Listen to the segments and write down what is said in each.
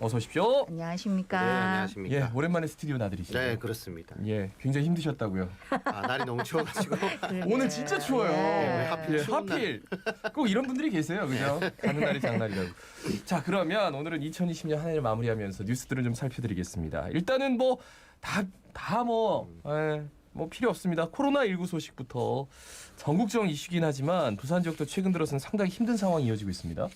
어서 오십시오. 안녕하십니까. 네, 안녕하십니까. 예, 오랜만에 스튜디오 나들이시죠? 네, 그렇습니다. 예, 굉장히 힘드셨다고요. 날이 너무 추워가지고. 오늘 진짜 추워요. 예. 하필 꼭 이런 분들이 계세요, 그죠? 가는 날이 장날이라고. 자, 그러면 오늘은 2020년 한 해를 마무리하면서 뉴스들을 좀 살펴드리겠습니다. 일단은 뭐 뭐 필요 없습니다. 코로나19 소식부터 전국적 이슈긴 하지만 부산 지역도 최근 들어서는 상당히 힘든 상황이 이어지고 있습니다.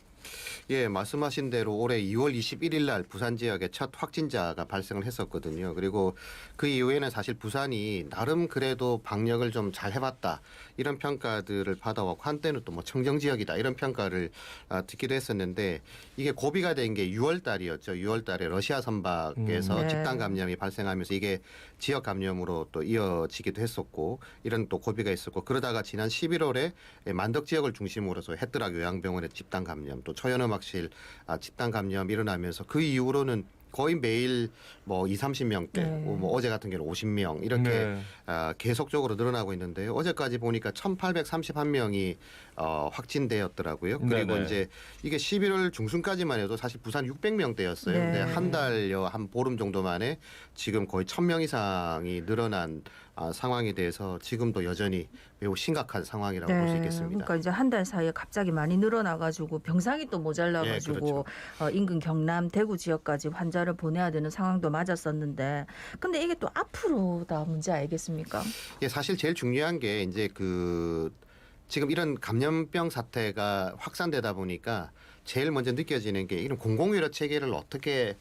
예, 말씀하신 대로 올해 2월 21일 날 부산 지역에 첫 확진자가 발생을 했었거든요. 그리고 그 이후에는 사실 부산이 나름 그래도 방역을 좀 잘 해봤다 이런 평가들을 받아왔고 한때는 또 뭐 청정 지역이다 이런 평가를 듣기도 했었는데 이게 고비가 된 게 6월 달이었죠. 6월 달에 러시아 선박에서 네. 집단 감염이 발생하면서 이게 지역 감염으로 또 이어지기도 했었고 이런 또 고비가 있었고 그러다가 지난 11월에 만덕 지역을 중심으로서 해뜨락 요양병원의 집단 감염 또 초연음악실 집단 감염 일어나면서 그 이후로는 거의 매일 뭐 20-30명대 뭐 어제 같은 경우는 50명 이렇게 계속적으로 늘어나고 있는데요. 어제까지 보니까 1,831명이 확진되었더라고요. 그리고 네네. 이제 이게 11월 중순까지만 해도 사실 부산 600명대였어요. 네. 근데 한 달여 한 보름 정도 만에 지금 거의 1,000명 이상이 늘어난 상황에 대해서 지금도 여전히 매우 심각한 상황이라고 볼 수 있겠습니다. 그러니까 이제 한 달 사이에 갑자기 많이 늘어나가지고 병상이 또 모자라가지고 예, 그렇죠. 인근 경남, 대구 지역까지 환자를 보내야 되는 상황도 맞았었는데, 근데 이게 또 앞으로 다 문제 아니겠습니까? 예, 사실 제일 중요한 게 이제 지금 이런 감염병 사태가 확산되다 보니까 제일 먼저 느껴지는 게 이런 공공의료 체계를 어떻게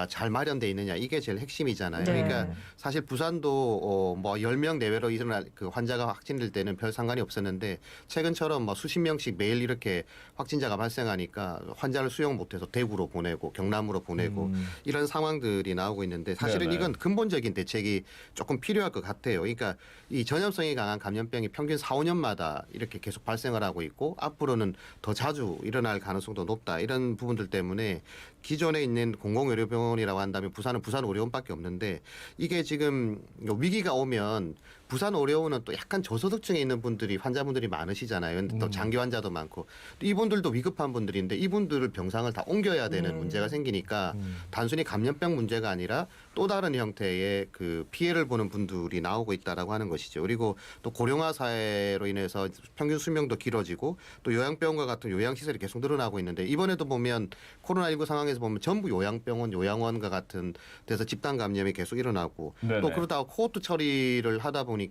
잘 마련돼 있느냐 이게 제일 핵심이잖아요. 네. 그러니까 사실 부산도 뭐 10명 내외로 일어날 그 환자가 확진될 때는 별 상관이 없었는데 최근처럼 뭐 수십 명씩 매일 이렇게 확진자가 발생하니까 환자를 수용 못해서 대구로 보내고 경남으로 보내고 이런 상황들이 나오고 있는데 사실은 네네. 이건 근본적인 대책이 조금 필요할 것 같아요. 그러니까 이 전염성이 강한 감염병이 평균 4-5년마다 이렇게 계속 발생을 하고 있고 앞으로는 더 자주 일어날 가능성도 높다. 이런 부분들 때문에 기존에 있는 공공의료병원이라고 한다면 부산은 부산의료원밖에 없는데 이게 지금 위기가 오면 부산의료원은 또 약간 저소득층에 있는 분들이 환자분들이 많으시잖아요. 근데 또 장기 환자도 많고 또 이분들도 위급한 분들인데 이분들을 병상을 다 옮겨야 되는 문제가 생기니까 단순히 감염병 문제가 아니라 또 다른 형태의 그 피해를 보는 분들이 나오고 있다라고 하는 것이죠. 그리고 또 고령화 사회로 인해서 평균 수명도 길어지고 또 요양병원과 같은 요양시설이 계속 늘어나고 있는데 이번에도 보면 코로나19 상황에서 보면 전부 요양병원, 요양원과 같은 데서 집단 감염이 계속 일어나고 네네. 또 그러다가 코호트 처리를 하다 보니까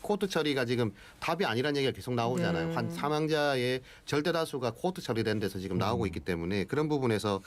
코호트 처리가 지금 답이 아니라는 얘기가 계속 나오잖아요. 네. 사망자의 절대 다수가 코호트 처리된 데서 지금 나오고 있기 때문에 그런 부분에서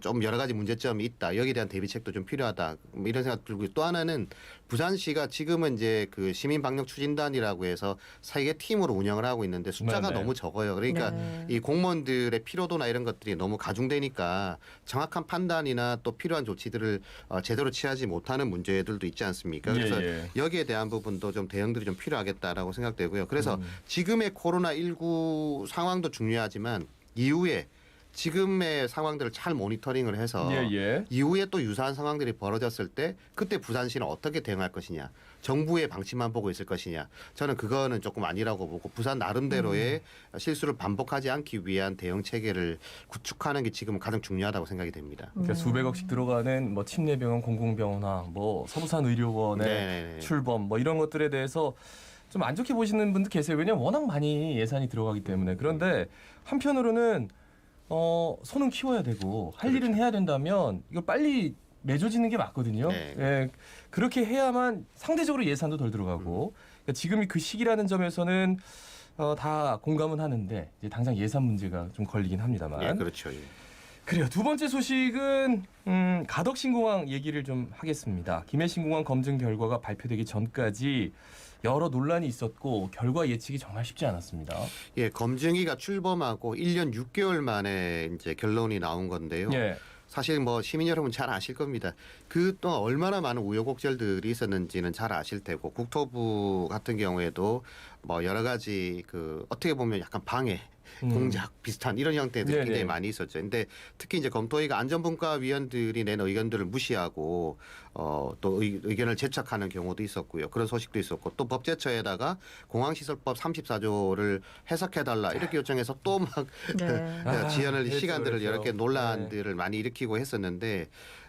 좀 여러 가지 문제점이 있다. 여기에 대한 대비책도 좀 필요하다. 뭐 이런 생각 들고 또 하나는 부산시가 지금은 이제 그 시민방역추진단이라고 해서 3개 팀으로 운영을 하고 있는데 숫자가 네네. 너무 적어요. 그러니까 네. 이 공무원들의 피로도나 이런 것들이 너무 가중되니까 정확한 판단이나 또 필요한 조치들을 제대로 취하지 못하는 문제들도 있지 않습니까? 그래서 예. 여기에 대한 부분도 좀 대응들이 좀 필요하겠다라고 생각되고요. 그래서 지금의 코로나19 상황도 중요하지만 이후에 지금의 상황들을 잘 모니터링을 해서 예. 이후에 또 유사한 상황들이 벌어졌을 때 그때 부산시는 어떻게 대응할 것이냐. 정부의 방침만 보고 있을 것이냐. 저는 그거는 조금 아니라고 보고 부산 나름대로의 실수를 반복하지 않기 위한 대응 체계를 구축하는 게 지금 가장 중요하다고 생각이 됩니다. 그러니까 수백억씩 들어가는 뭐 침례병원, 공공병원화, 뭐 서부산 의료원의 네. 출범, 뭐 이런 것들에 대해서 좀 안 좋게 보시는 분도 계세요. 왜냐하면 워낙 많이 예산이 들어가기 때문에. 그런데 한편으로는 손은 키워야 되고 할 일은 해야 된다면 이거 빨리 맺어지는 게 맞거든요. 네. 예, 그렇게 해야만 상대적으로 예산도 덜 들어가고 그러니까 지금이 그 시기라는 점에서는 다 공감은 하는데 이제 당장 예산 문제가 좀 걸리긴 합니다만. 예, 그렇죠. 예. 그래요. 두 번째 소식은 가덕신공항 얘기를 좀 하겠습니다. 김해 신공항 검증 결과가 발표되기 전까지 여러 논란이 있었고 결과 예측이 정말 쉽지 않았습니다. 예, 검증위가 출범하고 1년 6개월 만에 이제 결론이 나온 건데요. 예. 사실 뭐 시민 여러분 잘 아실 겁니다. 그 또 얼마나 많은 우여곡절들이 있었는지는 잘 아실 테고 국토부 같은 경우에도 뭐 여러 가지 그 어떻게 보면 약간 방해 공작 비슷한 이런 형태들이 네네. 굉장히 많이 있었죠. 근데 특히 이제 검토위가 안전분과위원들이 낸 의견들을 무시하고 또 의견을 제착하는 경우도 있었고요. 그런 소식도 있었고 또 법제처에다가 공항시설법 34조를 해석해달라 이렇게 요청해서 또 막 네. 지연을 그렇죠, 시간들을 그렇죠. 여러 개 논란들을 많이 일으키고 했었는데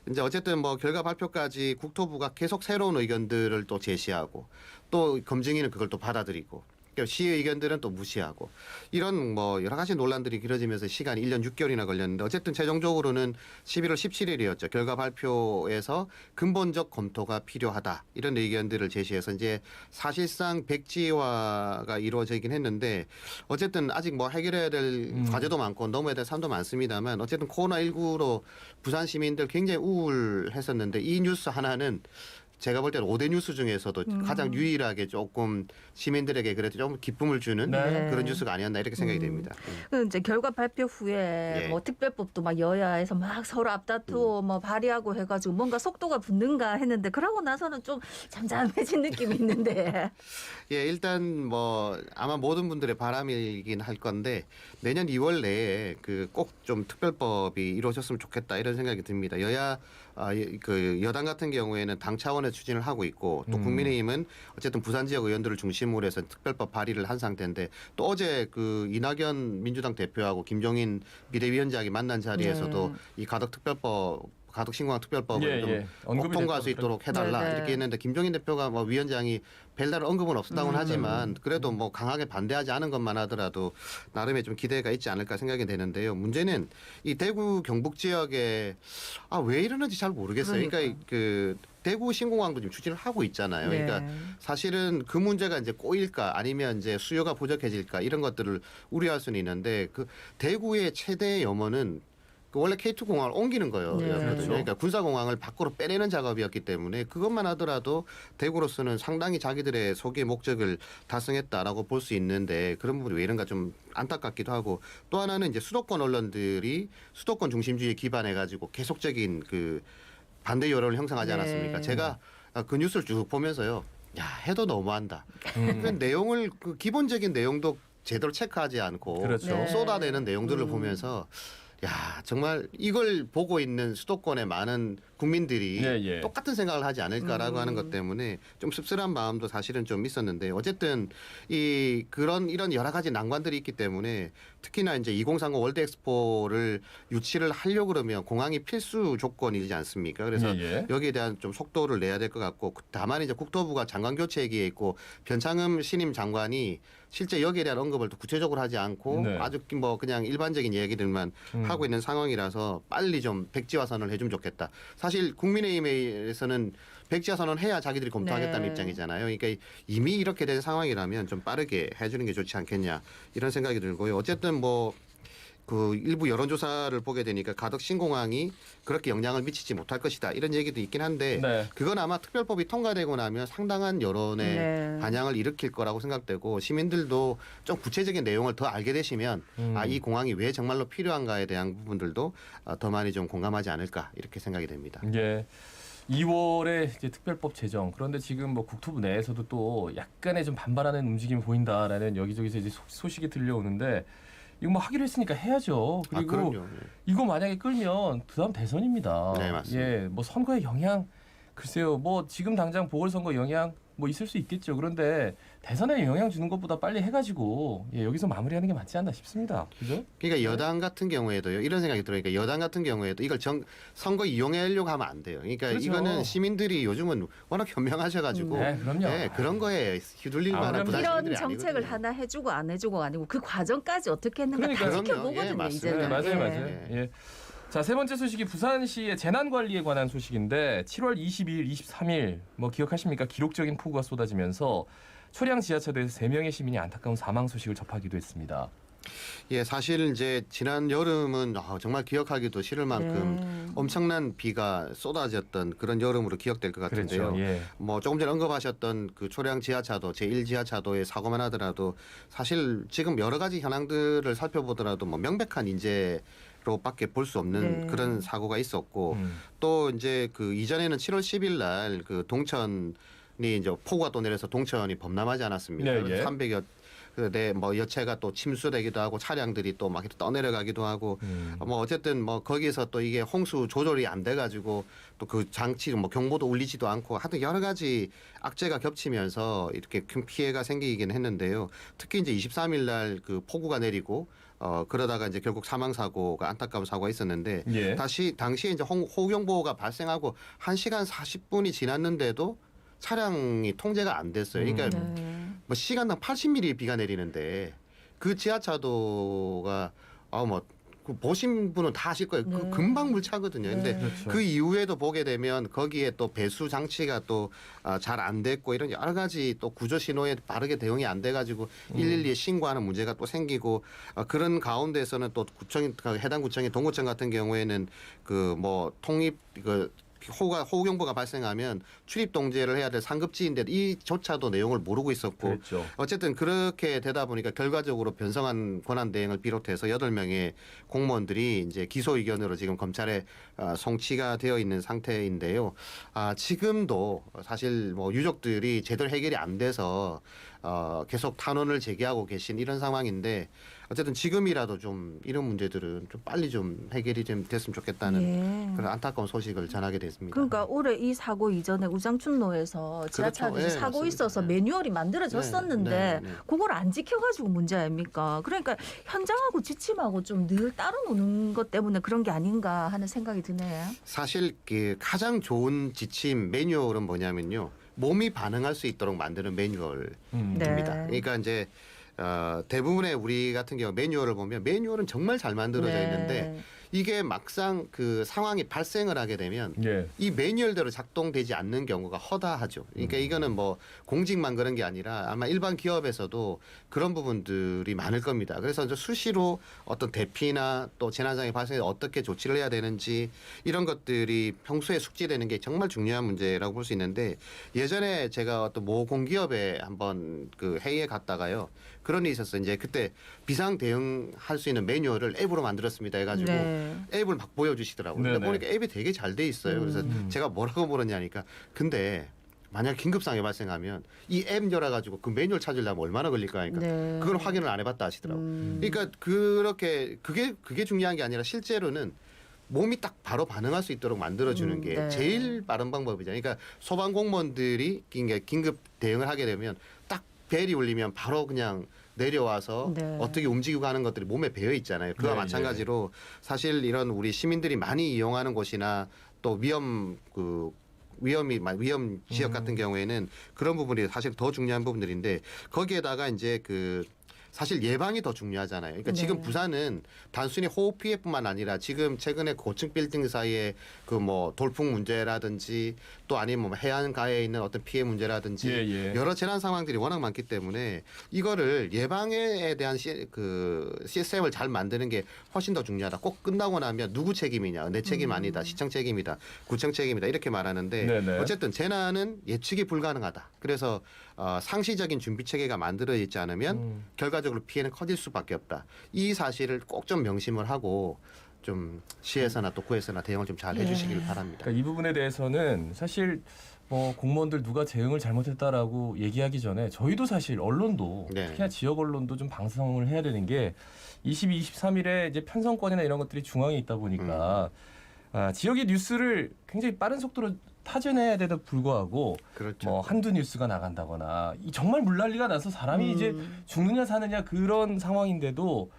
이제 어쨌든 뭐 결과 발표까지 국토부가 계속 새로운 의견들을 또 제시하고 또 검증위는 그걸 또 받아들이고 시 의견들은 또 무시하고 이런 뭐 여러 가지 논란들이 길어지면서 시간이 1년 6개월이나 걸렸는데 어쨌든 최종적으로는 11월 17일이었죠. 결과 발표에서 근본적 검토가 필요하다. 이런 의견들을 제시해서 이제 사실상 백지화가 이루어지긴 했는데 어쨌든 아직 뭐 해결해야 될 과제도 많고 넘어야 될 산도 많습니다만 어쨌든 코로나19로 부산 시민들 굉장히 우울했었는데 이 뉴스 하나는 제가 볼 때는 5대 뉴스 중에서도 가장 유일하게 조금 시민들에게 그래도 좀 기쁨을 주는 네. 그런 뉴스가 아니었나 이렇게 생각이 됩니다. 그 이제 결과 발표 후에 예. 뭐 특별법도 막 여야에서 막 서로 앞다투어 뭐 발의하고 해가지고 뭔가 속도가 붙는가 했는데 그러고 나서는 좀 잠잠해진 느낌이 있는데. 예, 일단 뭐 아마 모든 분들의 바람이긴 할 건데 내년 2월 내에 그 꼭 좀 특별법이 이루어졌으면 좋겠다 이런 생각이 듭니다. 그 여당 같은 경우에는 당 차원의 추진을 하고 있고 또 국민의힘은 어쨌든 부산 지역 의원들을 중심으로 해서 특별법 발의를 한 상태인데 또 어제 그 이낙연 민주당 대표하고 김종인 비대위원장이 만난 자리에서도 이 가덕 신공항 특별법을 좀 꼭 통과할 수 있도록 해달라 네네. 이렇게 했는데 김종인 대표가 뭐 위원장이 별다른 언급은 없었다고는 하지만 그래도 뭐 강하게 반대하지 않은 것만 하더라도 나름의 좀 기대가 있지 않을까 생각이 되는데요. 문제는 이 대구 경북 지역에 왜 이러는지 잘 모르겠어요. 그러니까 그 대구 신공항도 지금 추진을 하고 있잖아요. 네. 그러니까 사실은 그 문제가 이제 꼬일까 아니면 이제 수요가 부족해질까 이런 것들을 우려할 수는 있는데 그 대구의 최대 염원은 원래 K2 공항을 옮기는 거예요. 네. 그렇죠. 그러니까 군사공항을 밖으로 빼내는 작업이었기 때문에 그것만 하더라도 대구로서는 상당히 자기들의 소기의 목적을 달성했다라고 볼 수 있는데 그런 부분이 왜 이런가 좀 안타깝기도 하고 또 하나는 이제 수도권 언론들이 수도권 중심주의에 기반해가지고 계속적인 그 반대 여론을 형성하지 네. 않았습니까? 제가 그 뉴스를 쭉 보면서요. 야, 해도 너무한다. 그 내용을 그 기본적인 내용도 제대로 체크하지 않고 그렇죠. 네. 쏟아내는 내용들을 보면서 야 정말 이걸 보고 있는 수도권의 많은 국민들이 똑같은 생각을 하지 않을까라고 하는 것 때문에 좀 씁쓸한 마음도 사실은 좀 있었는데 어쨌든 이런 여러 가지 난관들이 있기 때문에 특히나 이제 2030 월드 엑스포를 유치를 하려고 그러면 공항이 필수 조건이지 않습니까? 그래서 여기에 대한 좀 속도를 내야 될 것 같고 다만 이제 국토부가 장관 교체 얘기에 있고 변창흠 신임 장관이 실제 여기에 대한 언급을 또 구체적으로 하지 않고 아주 뭐 그냥 일반적인 얘기들만 하고 있는 상황이라서 빨리 좀 백지화선을 해주면 좋겠다. 사실 국민의힘에서는 백지화선언 해야 자기들이 검토하겠다는 네. 입장이잖아요. 그러니까 이미 이렇게 된 상황이라면 좀 빠르게 해주는 게 좋지 않겠냐 이런 생각이 들고요. 어쨌든 뭐 그 일부 여론조사를 보게 되니까 가덕 신공항이 그렇게 영향을 미치지 못할 것이다 이런 얘기도 있긴 한데 그건 아마 특별법이 통과되고 나면 상당한 여론의 반향을 일으킬 거라고 생각되고 시민들도 좀 구체적인 내용을 더 알게 되시면 이 공항이 왜 정말로 필요한가에 대한 부분들도 더 많이 좀 공감하지 않을까 이렇게 생각이 됩니다. 예. 2월에 이제 특별법 제정. 그런데 지금 뭐 국토부 내에서도 또 약간의 좀 반발하는 움직임이 보인다라는 여기저기서 이제 소식이 들려오는데 이거 뭐 하기로 했으니까 해야죠. 그리고 그럼요. 이거 만약에 끌면 그다음 대선입니다. 네, 맞습니다. 예, 뭐 선거에 영향 글쎄요. 뭐 지금 당장 보궐선거 영향 뭐 있을 수 있겠죠. 그런데 대선에 영향 주는 것보다 빨리 해가지고 여기서 마무리하는 게 맞지 않나 싶습니다. 그죠? 그러니까 여당 같은 경우에도요. 이런 생각이 들어요. 그러니까 여당 같은 경우에도 이걸 선거 이용하려고 하면 안 돼요. 그러니까 그렇죠. 이거는 시민들이 요즘은 워낙 현명하셔가지고 네, 그럼요. 그런 거에 휘둘릴 만한 부담 이런 시민들이 정책을 아니거든요. 하나 해주고 안 해주고가 아니고 그 과정까지 어떻게 했는가 다 그러니까요. 지켜보거든요. 예, 맞습니다. 이제는. 맞아요, 예. 맞아요. 예. 자, 세 번째 소식이 부산시의 재난관리에 관한 소식인데 7월 22일, 23일 뭐 기억하십니까? 기록적인 폭우가 쏟아지면서 초량 지하철에서 3명의 시민이 안타까운 사망 소식을 접하기도 했습니다. 예, 사실 이제 지난 여름은 정말 기억하기도 싫을 만큼 엄청난 비가 쏟아졌던 그런 여름으로 기억될 것 같은데요. 그렇죠. 예. 뭐 조금 전에 언급하셨던 그 초량 지하차도 제1지하차도의 사고만 하더라도 사실 지금 여러 가지 현황들을 살펴보더라도 뭐 명백한 인재로밖에 볼 수 없는 그런 사고가 있었고 또 이제 그 이전에는 7월 10일 날 그 동천이 이제 폭우가 또 내려서 동천이 범람하지 않았습니까? 네, 예. 300여 뭐 여체가 또 침수되기도 하고 차량들이 또 막 떠내려가기도 하고 뭐 어쨌든 뭐 거기서 또 이게 홍수 조절이 안 돼가지고 또 그 장치 뭐 경보도 울리지도 않고 하여튼 여러 가지 악재가 겹치면서 이렇게 큰 피해가 생기긴 했는데요. 특히 이제 23일 날 그 폭우가 내리고 그러다가 이제 결국 사망 사고가 안타까운 사고가 있었는데 예. 당시에 이제 호우경보가 발생하고 1시간 40분이 지났는데도 차량이 통제가 안 됐어요. 그러니까 네. 뭐 시간당 80mm 비가 내리는데 그 지하차도가 뭐 보신 분은 다 아실 거예요. 네. 금방 물차거든요. 근데 네. 그렇죠. 그 이후에도 보게 되면 거기에 또 배수 장치가 또 잘 안 됐고 이런 여러 가지 또 구조 신호에 바르게 대응이 안 돼가지고 112에 신고하는 문제가 또 생기고 그런 가운데서는 또 구청이 해당 구청이 동구청 같은 경우에는 그 뭐 통입 호우경보가 발생하면 출입 동제를 해야 될 상급지인데 이조차도 내용을 모르고 있었고 그렇죠. 어쨌든 그렇게 되다 보니까 결과적으로 변성한 권한 대행을 비롯해서 8명의 공무원들이 이제 기소 의견으로 지금 검찰에 송치가 되어 있는 상태인데요. 지금도 사실 뭐 유족들이 제대로 해결이 안 돼서 계속 탄원을 제기하고 계신 이런 상황인데 어쨌든 지금이라도 좀 이런 문제들은 좀 빨리 좀 해결이 좀 됐으면 좋겠다는 예. 그런 안타까운 소식을 전하게 됐습니다. 그러니까 올해 이 사고 이전에 우장춘로에서 지하철 그렇죠. 예, 사고 맞습니다. 있어서 네. 매뉴얼이 만들어졌었는데 네, 네. 그걸 안 지켜가지고 문제 아닙니까? 그러니까 현장하고 지침하고 좀 늘 따로 노는 것 때문에 그런 게 아닌가 하는 생각이 드네요. 사실 그 가장 좋은 지침 매뉴얼은 뭐냐면요. 몸이 반응할 수 있도록 만드는 매뉴얼입니다. 네. 그러니까 이제 대부분의 우리 같은 경우 매뉴얼을 보면 매뉴얼은 정말 잘 만들어져 네. 있는데 이게 막상 그 상황이 발생을 하게 되면 예. 이 매뉴얼대로 작동되지 않는 경우가 허다하죠. 그러니까 이거는 뭐 공직만 그런 게 아니라 아마 일반 기업에서도 그런 부분들이 많을 겁니다. 그래서 이제 수시로 어떤 대피나 또 재난상황이 발생해 어떻게 조치를 해야 되는지 이런 것들이 평소에 숙지되는 게 정말 중요한 문제라고 볼 수 있는데 예전에 제가 어떤 모 공기업에 한번 그 회의에 갔다가요. 그런 일이 있었어요. 이제 그때 비상 대응할 수 있는 매뉴얼을 앱으로 만들었습니다 해가지고 네. 앱을 막 보여주시더라고요. 근데 네네. 보니까 앱이 되게 잘 돼 있어요. 그래서 제가 뭐라고 물었냐니까 근데 만약 긴급 상황이 발생하면 이 앱 열어가지고 그 매뉴얼 찾으려면 얼마나 걸릴까 하니까 네. 그걸 확인을 안 해봤다 하시더라고요. 그러니까 그렇게 그게 중요한 게 아니라 실제로는 몸이 딱 바로 반응할 수 있도록 만들어주는 게 네. 제일 빠른 방법이잖아요. 그러니까 소방 공무원들이 긴급 대응을 하게 되면 딱 벨이 울리면 바로 그냥 내려와서 네. 어떻게 움직이고 하는 것들이 몸에 배어 있잖아요. 그와 네, 마찬가지로 사실 이런 우리 시민들이 많이 이용하는 곳이나 또 위험 지역 같은 경우에는 그런 부분이 사실 더 중요한 부분들인데 거기에다가 이제 그 사실 예방이 더 중요하잖아요. 그러니까 네. 지금 부산은 단순히 호우 피해뿐만 아니라 지금 최근에 고층 빌딩 사이에 그 뭐 돌풍 문제라든지 또 아니면 뭐 해안가에 있는 어떤 피해 문제라든지 예. 여러 재난 상황들이 워낙 많기 때문에 이거를 예방에 대한 시스템을 잘 만드는 게 훨씬 더 중요하다. 꼭 끝나고 나면 누구 책임이냐, 내 책임 아니다, 시청 책임이다, 구청 책임이다 이렇게 말하는데 네네. 어쨌든 재난은 예측이 불가능하다. 그래서 상시적인 준비 체계가 만들어져 있지 않으면 결과적으로 피해는 커질 수밖에 없다. 이 사실을 꼭 좀 명심을 하고 좀 시에서나 또 구에서나 대응을 좀 잘 해주시길 바랍니다. 그러니까 이 부분에 대해서는 사실 뭐 공무원들 누가 대응을 잘못했다라고 얘기하기 전에 저희도 사실 언론도 네. 특히나 지역 언론도 좀 방송을 해야 되는 게 22, 23일에 이제 편성권이나 이런 것들이 중앙에 있다 보니까 지역의 뉴스를 굉장히 빠른 속도로 타전해야 돼도 불구하고 그렇죠. 뭐 한두 뉴스가 나간다거나 이 정말 물난리가 나서 사람이 이제 죽느냐 사느냐 그런 상황인데도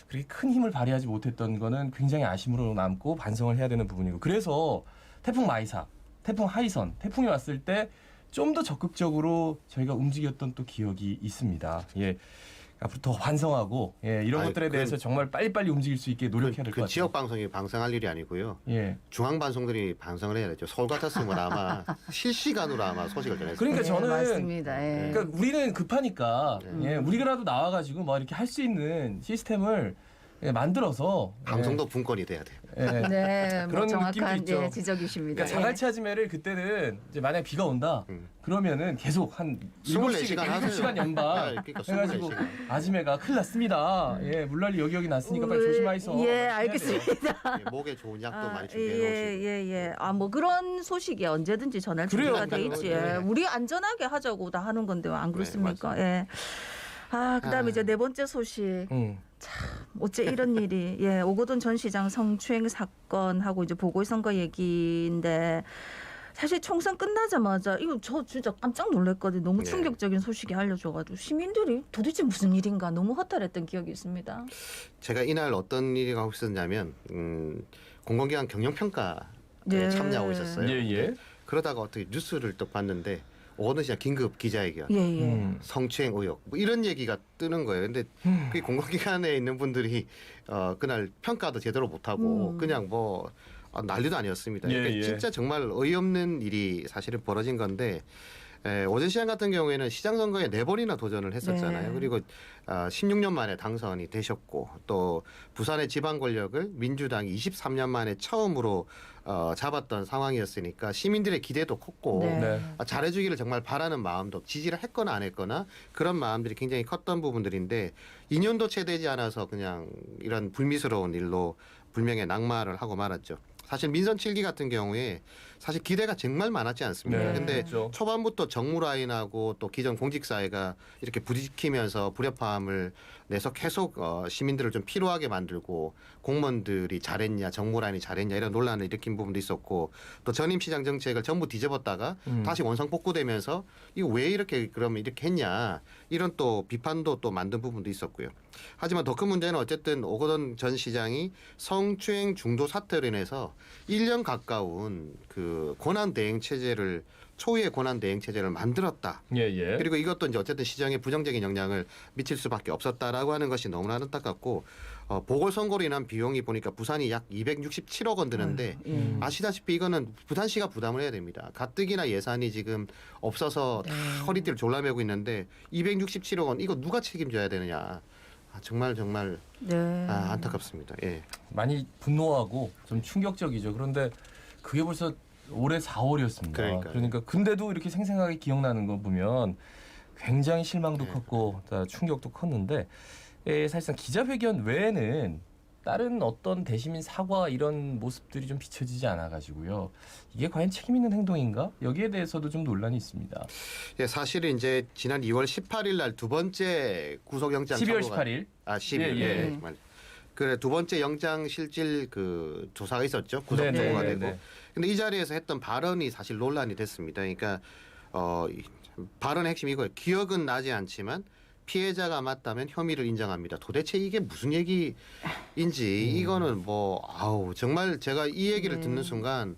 그렇게 큰 힘을 발휘하지 못했던 거는 굉장히 아쉬움으로 남고 반성을 해야 되는 부분이고 그래서 태풍 마이삭, 태풍 하이선, 태풍이 왔을 때 좀 더 적극적으로 저희가 움직였던 또 기억이 있습니다. 예. 앞으로 더 반성하고 이런 것들에 대해서 정말 빨리빨리 움직일 수 있게 노력해야 될 것 같아요. 지역 방송이 방송할 일이 아니고요. 예. 중앙 방송들이 방송을 해야 되죠. 서울 같았으면 아마 실시간으로 아마 소식을 전했을 그러니까 네, 저는 맞습니다. 예. 그러니까 우리는 급하니까 우리가라도 나와가지고 뭐 이렇게 할 수 있는 시스템을 만들어서 방송도 분권이 돼야 돼요. 예. 네, 뭐 그런 정확한 느낌도 있죠. 지적이십니다. 그러니까 자갈치 아지매를 그때는 이제 만약 비가 온다 그러면은 계속 한 24시간 하세요. 7시간 연방 그러니까 해가지고 24시간. 물난리 큰일 났습니다. 예, 물난리 여기 났으니까 빨리 조심하이소. 예, 해야 돼요. 알겠습니다. 목에 좋은 약도 많이 예, 준비해 놓으시고. 예. 뭐 그런 소식이 언제든지 전할 그래요. 준비가 돼 있지. 네. 우리 안전하게 하자고 다 하는 건데 안 그렇습니까? 예. 그다음에 이제 네 번째 소식. 어째 이런 일이 오거돈 전 시장 성추행 사건하고 이제 보궐선거 얘기인데 사실 총선 끝나자마자 이거 저 진짜 깜짝 놀랐거든요. 너무 네. 충격적인 소식이 알려져가지고 시민들이 도대체 무슨 일인가 너무 허탈했던 기억이 있습니다. 제가 이날 어떤 일이 하고 있었냐면 공공기관 경영평가에 네. 참여하고 있었어요. 예. 그러다가 어떻게 뉴스를 또 봤는데 오늘 진짜 긴급 기자회견. 예예. 성추행 의혹 뭐 이런 얘기가 뜨는 거예요. 근데 그 공공기관에 있는 분들이 그날 평가도 제대로 못하고 그냥 뭐 난리도 아니었습니다. 그러니까 진짜 정말 어이없는 일이 사실은 벌어진 건데 오전 시장 같은 경우에는 시장 선거에 4번이나 도전을 했었잖아요. 네. 그리고 16년 만에 당선이 되셨고 또 부산의 지방 권력을 민주당이 23년 만에 처음으로 잡았던 상황이었으니까 시민들의 기대도 컸고 네. 잘해주기를 정말 바라는 마음도 지지를 했거나 안 했거나 그런 마음들이 굉장히 컸던 부분들인데 2년도 채 되지 않아서 그냥 이런 불미스러운 일로 불명예 낙마를 하고 말았죠. 사실 민선 7기 같은 경우에 사실 기대가 정말 많았지 않습니까? 네. 근데 그렇죠. 초반부터 정무라인하고 또 기존 공직사회가 이렇게 부딪히면서 불협화음을 내서 계속 시민들을 좀 피로하게 만들고 공무원들이 잘했냐 정무라인이 잘했냐 이런 논란을 일으킨 부분도 있었고 또 전임시장 정책을 전부 뒤집었다가 다시 원상복구되면서 이거 왜 이렇게 그러면 이렇게 했냐 이런 또 비판도 또 만든 부분도 있었고요. 하지만 더 큰 문제는 어쨌든 오거돈 전 시장이 성추행 중도 사태로 인해서 1년 가까운 그 고난 대행 체제를 초유의 고난 대행 체제를 만들었다. 예. 그리고 이것도 이제 어쨌든 시장에 부정적인 영향을 미칠 수밖에 없었다라고 하는 것이 너무나 안타깝고 보궐선거로 인한 비용이 보니까 부산이 약 267억 원 드는데 아시다시피 이거는 부산시가 부담을 해야 됩니다. 가뜩이나 예산이 지금 없어서 다 허리띠를 졸라매고 있는데 267억 원 이거 누가 책임져야 되느냐. 정말 네. 안타깝습니다. 예. 많이 분노하고 좀 충격적이죠. 그런데 그게 벌써 올해 4월이었습니다. 그러니까요. 그러니까 근데도 이렇게 생생하게 기억나는 거 보면 굉장히 실망도 네. 컸고 충격도 컸는데 사실상 기자회견 외에는 다른 어떤 대시민 사과 이런 모습들이 좀 비춰지지 않아 가지고요. 이게 과연 책임 있는 행동인가? 여기에 대해서도 좀 논란이 있습니다. 예, 사실은 이제 지난 2월 18일 날 두 번째 구속영장 12월 청구가- 18일. 10일. 예. 정말. 그래 두 번째 영장 실질 그 조사가 있었죠. 구속 네, 청구가 네, 되고. 네. 근데 이 자리에서 했던 발언이 사실 논란이 됐습니다. 그러니까 발언의 핵심이 이거예요. 기억은 나지 않지만 피해자가 맞다면 혐의를 인정합니다. 도대체 이게 무슨 얘기인지 이거는 정말 제가 이 얘기를 듣는 순간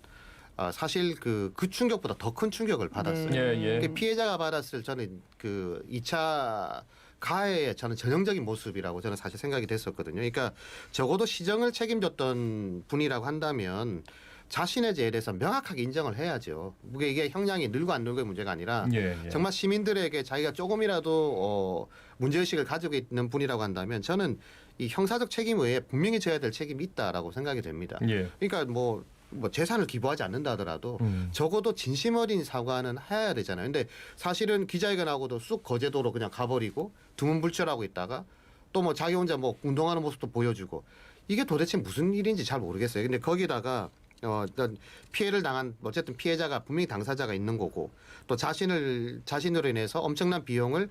사실 그 충격보다 더 큰 충격을 받았어요. 예. 그 피해자가 받았을 저는 그 2차 가해의 저는 전형적인 모습이라고 저는 사실 생각이 됐었거든요. 그러니까 적어도 시정을 책임졌던 분이라고 한다면 자신의 죄에 대해서 명확하게 인정을 해야죠. 이게 형량이 늘고 안 늘고의 문제가 아니라 예. 정말 시민들에게 자기가 조금이라도 문제의식을 가지고 있는 분이라고 한다면 저는 이 형사적 책임 외에 분명히 져야 될 책임이 있다라고 생각이 됩니다. 예. 그러니까 뭐 재산을 기부하지 않는다 하더라도 적어도 진심 어린 사과는 해야 되잖아요. 근데 사실은 기자회견하고도 쑥 거제도로 그냥 가버리고 두문불출하고 있다가 또 뭐 자기 혼자 뭐 운동하는 모습도 보여주고 이게 도대체 무슨 일인지 잘 모르겠어요. 근데 거기다가 어떤 피해를 당한 어쨌든 피해자가 분명히 당사자가 있는 거고 또 자신으로 인해서 엄청난 비용을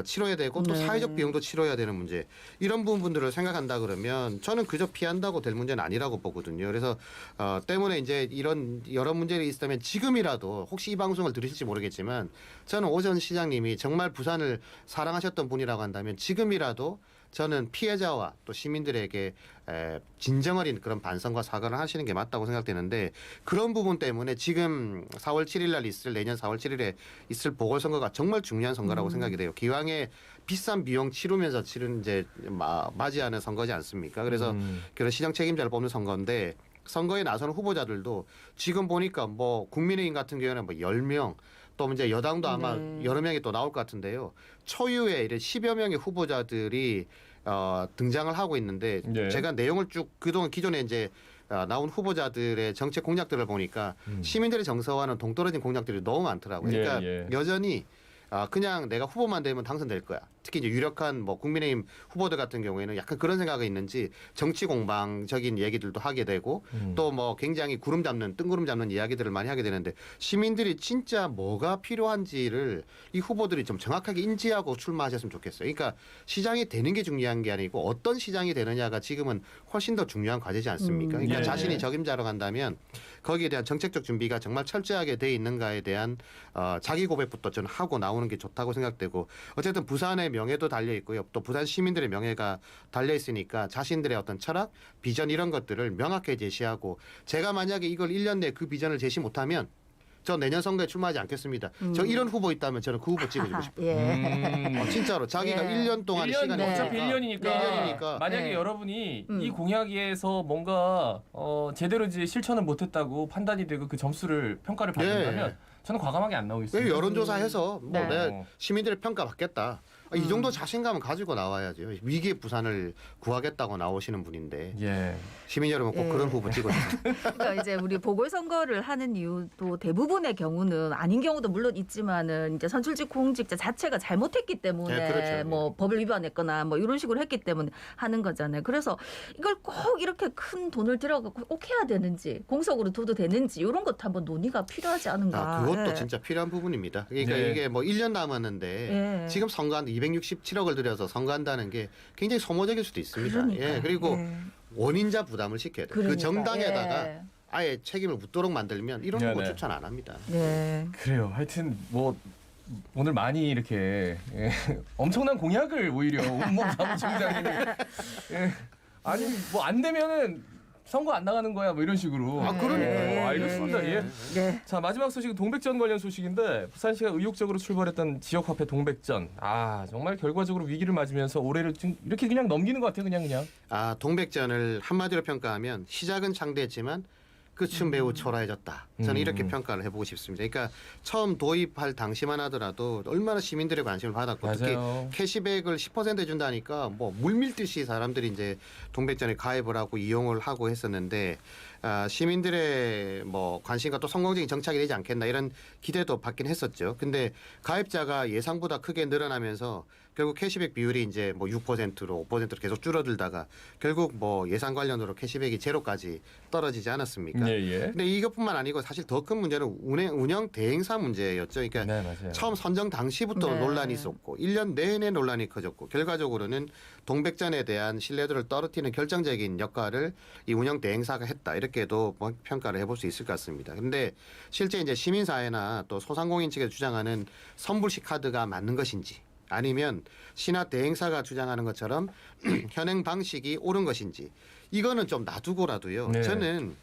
치러야 되고 또 네. 사회적 비용도 치러야 되는 문제 이런 부분들을 생각한다 그러면 저는 그저 피한다고 될 문제는 아니라고 보거든요. 그래서 때문에 이제 이런 여러 문제들이 있다면 지금이라도 혹시 이 방송을 들으실지 모르겠지만 저는 오전 시장님이 정말 부산을 사랑하셨던 분이라고 한다면 지금이라도 저는 피해자와 또 시민들에게 진정 어린 그런 반성과 사과를 하시는 게 맞다고 생각되는데 그런 부분 때문에 지금 4월 7일 날 내년 4월 7일에 있을 보궐선거가 정말 중요한 선거라고 생각이 돼요. 기왕에 비싼 비용 치르면서 이제 맞이하는 선거지 않습니까? 그래서 그런 시정 책임자를 뽑는 선거인데 선거에 나서는 후보자들도 지금 보니까 뭐 국민의힘 같은 경우에는 뭐 10명 또 이제 여당도 아마 여러 명이 또 나올 것 같은데요. 초유의 이런 10여 명의 후보자들이 등장을 하고 있는데 네. 제가 내용을 쭉 그동안 기존에 이제 나온 후보자들의 정책 공약들을 보니까 시민들의 정서와는 동떨어진 공약들이 너무 많더라고요. 그러니까 예. 여전히 그냥 내가 후보만 되면 당선될 거야. 특히 이제 유력한 뭐 국민의힘 후보들 같은 경우에는 약간 그런 생각이 있는지 정치 공방적인 얘기들도 하게 되고 또 뭐 굉장히 뜬구름 잡는 이야기들을 많이 하게 되는데 시민들이 진짜 뭐가 필요한지를 이 후보들이 좀 정확하게 인지하고 출마하셨으면 좋겠어요. 그러니까 시장이 되는 게 중요한 게 아니고 어떤 시장이 되느냐가 지금은 훨씬 더 중요한 과제지 않습니까? 그러니까 예. 자신이 적임자로 간다면 거기에 대한 정책적 준비가 정말 철저하게 돼 있는가에 대한 자기 고백부터 저는 하고 나오는 게 좋다고 생각되고 어쨌든 부산의 명예도 달려 있고요. 또 부산 시민들의 명예가 달려 있으니까 자신들의 어떤 철학, 비전 이런 것들을 명확하게 제시하고 제가 만약에 이걸 1년 내에 그 비전을 제시 못하면 저 내년 선거에 출마하지 않겠습니다. 저 이런 후보 있다면 저는 그 후보 찍어주고 싶어요. 예. 진짜로 자기가 예. 1년 동안 1년, 시간이 어차피 네. 1년이니까. 네. 만약에 네. 여러분이 음. 이 공약에서 뭔가 제대로 이제 실천을 못했다고 판단이 되고 그 점수를 평가를 받는다면 네. 저는 과감하게 안 왜 나오겠습니다. 여론조사해서 뭐 네. 내 시민들의 평가 받겠다. 이 정도 자신감은 가지고 나와야죠. 위기의 부산을 구하겠다고 나오시는 분인데 예. 시민 여러분 꼭 예. 그런 후보 찍어주세요. 그러니까 이제 우리 보궐선거를 하는 이유도 대부분의 경우는 아닌 경우도 물론 있지만은 이제 선출직 공직자 자체가 잘못했기 때문에 네, 그렇죠. 뭐 법을 위반했거나 뭐 이런 식으로 했기 때문에 하는 거잖아요. 그래서 이걸 꼭 이렇게 큰 돈을 들여갖고 꼭 해야 되는지 공석으로 둬도 되는지 이런 것도 한번 논의가 필요하지 않은가. 그것도 예. 진짜 필요한 부분입니다. 그러니까 네. 이게 뭐 1년 남았는데 예. 지금 선거하는데 267억을 들여서 선거한다는 게 굉장히 소모적일 수도 있습니다. 그러니까요. 예, 그리고 예. 원인자 부담을 시켜야 돼요. 그러니까, 그 정당에다가 예. 아예 책임을 묻도록 만들면 이런 후보 네네. 추천 안 합니다. 네. 그래요. 하여튼 뭐 오늘 많이 이렇게 엄청난 공약을 오히려 온몸 사무총장님이 아니 뭐 안 되면은 선거 안 나가는 거야 뭐 이런 식으로. 그러니까요. 알겠습니다. 예. 네. 자 마지막 소식은 동백전 관련 소식인데 부산시가 의욕적으로 출발했던 지역화폐 동백전 정말 결과적으로 위기를 맞으면서 올해를 지금 이렇게 그냥 넘기는 것 같아요 그냥 동백전을 한마디로 평가하면 시작은 창대했지만 끝은 매우 초라해졌다. 저는 이렇게 평가를 해보고 싶습니다. 그러니까 처음 도입할 당시만 하더라도 얼마나 시민들의 관심을 받았고 맞아요. 특히 캐시백을 10% 해준다니까 뭐 물밀듯이 사람들이 이제 동백전에 가입을 하고 이용을 하고 했었는데 시민들의 뭐 관심과 또 성공적인 정착이 되지 않겠나 이런 기대도 받긴 했었죠. 근데 가입자가 예상보다 크게 늘어나면서 결국 캐시백 비율이 이제 뭐 6%로 5%로 계속 줄어들다가 결국 뭐 예산 관련으로 캐시백이 제로까지 떨어지지 않았습니까? 예. 근데 이것뿐만 아니고 사실 더 큰 문제는 운영 대행사 문제였죠. 그러니까 네 맞아요. 처음 선정 당시부터 네. 논란이 있었고 1년 내내 논란이 커졌고 결과적으로는 동백전에 대한 신뢰도를 떨어뜨리는 결정적인 역할을 이 운영 대행사가 했다. 이렇게도 뭐 평가를 해볼 수 있을 것 같습니다. 근데 실제 이제 시민사회나 또 소상공인 측에서 주장하는 선불식 카드가 맞는 것인지 아니면 신화 대행사가 주장하는 것처럼 현행 방식이 옳은 것인지 이거는 좀 놔두고라도요. 네. 저는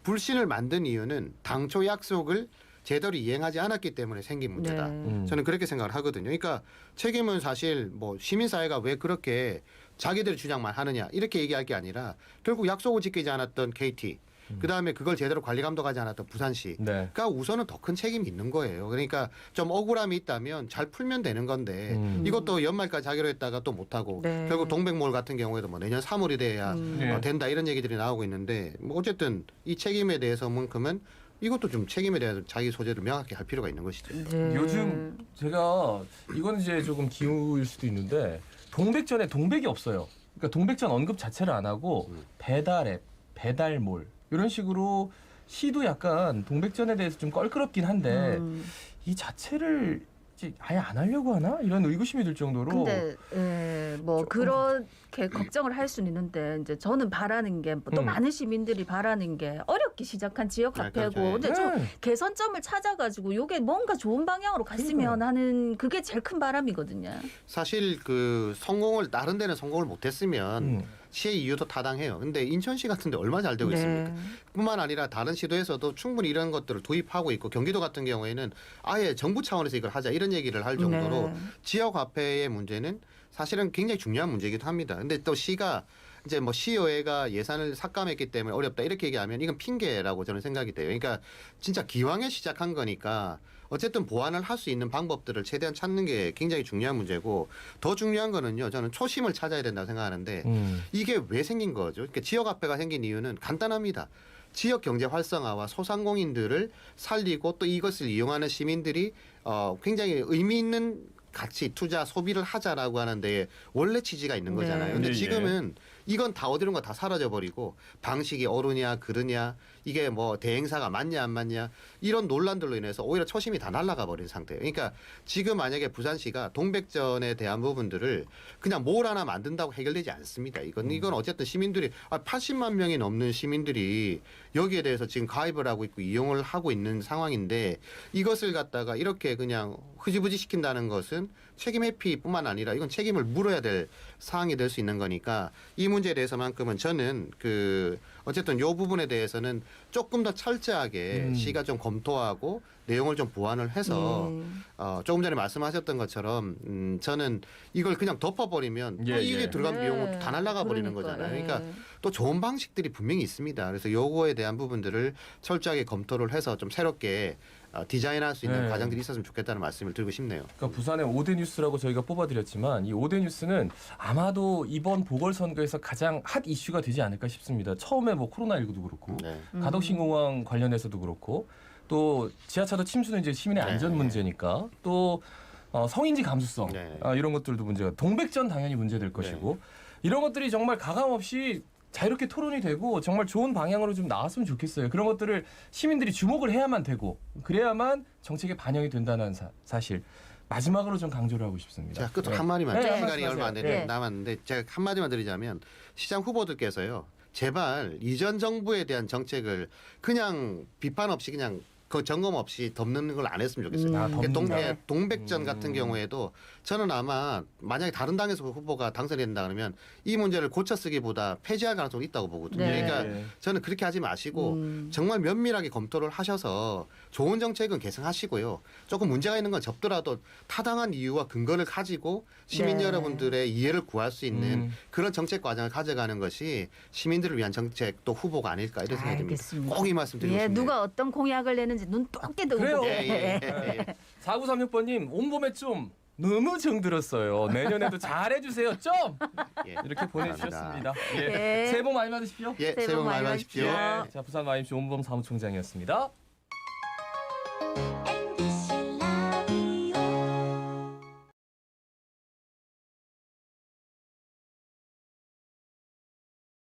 불신을 만든 이유는 당초 약속을 제대로 이행하지 않았기 때문에 생긴 문제다. 네. 저는 그렇게 생각을 하거든요. 그러니까 책임은 사실 뭐 시민사회가 왜 그렇게 자기들의 주장만 하느냐 이렇게 얘기할 게 아니라 결국 약속을 지키지 않았던 KT 그다음에 그걸 제대로 관리 감독하지 않았던 부산시 네. 그러니까 우선은 더 큰 책임이 있는 거예요. 그러니까 좀 억울함이 있다면 잘 풀면 되는 건데 이것도 연말까지 하기로 했다가 또 못하고 네. 결국 동백몰 같은 경우에도 뭐 내년 3월이 돼야 예. 된다 이런 얘기들이 나오고 있는데 뭐 어쨌든 이 책임에 대해서만큼은 이것도 좀 책임에 대해서 자기 소재를 명확히 할 필요가 있는 것이죠. 네. 요즘 제가 이건 이제 조금 기우일 수도 있는데 동백전에 동백이 없어요. 그러니까 동백전 언급 자체를 안 하고 배달앱, 배달몰 이런 식으로 시도 약간 동백전에 대해서 좀 껄끄럽긴 한데 이 자체를 이제 아예 안 하려고 하나 이런 의구심이 들 정도로. 근데 뭐 조금- 그렇게 걱정을 할 수는 있는데 이제 저는 바라는 게 또 많은 시민들이 바라는 게 어렵게 시작한 지역 화폐고 그렇죠. 근데 좀 네. 개선점을 찾아가지고 요게 뭔가 좋은 방향으로 갔으면 하는 그게 제일 큰 바람이거든요. 사실 그 성공을 다른 데는 성공을 못했으면 시의 이유도 타당해요. 근데 인천시 같은데 얼마나 잘 되고 있습니까? 뿐만 아니라 다른 시도에서도 충분히 이런 것들을 도입하고 있고 경기도 같은 경우에는 아예 정부 차원에서 이걸 하자 이런 얘기를 할 정도로 네. 지역 화폐의 문제는 사실은 굉장히 중요한 문제이기도 합니다. 근데 또 시가 이제 뭐 시의회가 예산을 삭감했기 때문에 어렵다 이렇게 얘기하면 이건 핑계라고 저는 생각이 돼요. 그러니까 진짜 기왕에 시작한 거니까 어쨌든 보완을 할 수 있는 방법들을 최대한 찾는 게 굉장히 중요한 문제고 더 중요한 거는요. 저는 초심을 찾아야 된다고 생각하는데 이게 왜 생긴 거죠? 그러니까 지역 화폐가 생긴 이유는 간단합니다. 지역 경제 활성화와 소상공인들을 살리고 또 이것을 이용하는 시민들이 굉장히 의미 있는 같이 투자 소비를 하자라고 하는데 원래 취지가 있는 거잖아요. 네. 근데 예, 지금은 이건 다 어디론가 다 사라져 버리고 방식이 옳으냐 그르냐 이게 뭐 대행사가 맞냐 안 맞냐 이런 논란들로 인해서 오히려 초심이 다 날아가 버린 상태예요. 그러니까 지금 만약에 부산시가 동백전에 대한 부분들을 그냥 뭘 하나 만든다고 해결되지 않습니다. 이건 어쨌든 시민들이 80만 명이 넘는 시민들이 여기에 대해서 지금 가입을 하고 있고 이용을 하고 있는 상황인데 이것을 갖다가 이렇게 그냥 흐지부지 시킨다는 것은 책임 회피뿐만 아니라 이건 책임을 물어야 될 사항이 될 수 있는 거니까 이 문제에 대해서만큼은 저는 어쨌든 이 부분에 대해서는 조금 더 철저하게 시가 좀 검토하고 내용을 좀 보완을 해서 조금 전에 말씀하셨던 것처럼 저는 이걸 그냥 덮어버리면 또 이게 들어간 비용은 다 날아가 버리는 거잖아요. 그러니까 또 좋은 방식들이 분명히 있습니다. 그래서 요거에 대한 부분들을 철저하게 검토를 해서 좀 새롭게 디자인할 수 있는 과정들이 있었으면 좋겠다는 말씀을 드리고 싶네요. 그러니까 부산의 5대 뉴스라고 저희가 뽑아드렸지만 이 5대 뉴스는 아마도 이번 보궐선거에서 가장 핫 이슈가 되지 않을까 싶습니다. 처음에 뭐 코로나19도 그렇고 네. 가덕신공항 관련해서도 그렇고 또 지하차도 침수는 이제 시민의 안전 문제니까 또 성인지 감수성 이런 것들도 문제가 동백전 당연히 문제될 것이고 이런 것들이 정말 가감없이 자유롭게 토론이 되고 정말 좋은 방향으로 좀 나왔으면 좋겠어요. 그런 것들을 시민들이 주목을 해야만 되고 그래야만 정책에 반영이 된다는 사실 마지막으로 좀 강조를 하고 싶습니다. 자, 끝으로 한 마디만. 네, 시간이 얼마 안 네. 남았는데 제가 한 마디만 드리자면 시장 후보들께서요. 제발 이전 정부에 대한 정책을 그냥 비판 없이 그냥 그 점검 없이 덮는 걸 안 했으면 좋겠어요. 덮는다. 동백전 같은 경우에도 저는 아마 만약에 다른 당에서 후보가 당선이 된다 그러면 이 문제를 고쳐 쓰기보다 폐지할 가능성이 있다고 보거든요. 네. 그러니까 저는 그렇게 하지 마시고 정말 면밀하게 검토를 하셔서 좋은 정책은 계승하시고요. 조금 문제가 있는 건 접더라도 타당한 이유와 근거를 가지고 시민 네. 여러분들의 이해를 구할 수 있는 그런 정책 과정을 가져가는 것이 시민들을 위한 정책 또 후보가 아닐까 이런 생각이 듭니다. 알겠습니다. 꼭 이 말씀 드리고 예, 싶네요. 누가 어떤 공약을 내는지 눈 똑게 뜨고 그래요. 보게. 예. 4936번님 온봄에 좀 너무 정들었어요. 내년에도 잘해주세요. 좀 예. 이렇게 보내주셨습니다. 예. 예. 새해 복 많이 받으십시오. 예, 새해 복 많이 받으십시오. 받으십시오. 자, 부산 YMC 온범 사무총장이었습니다.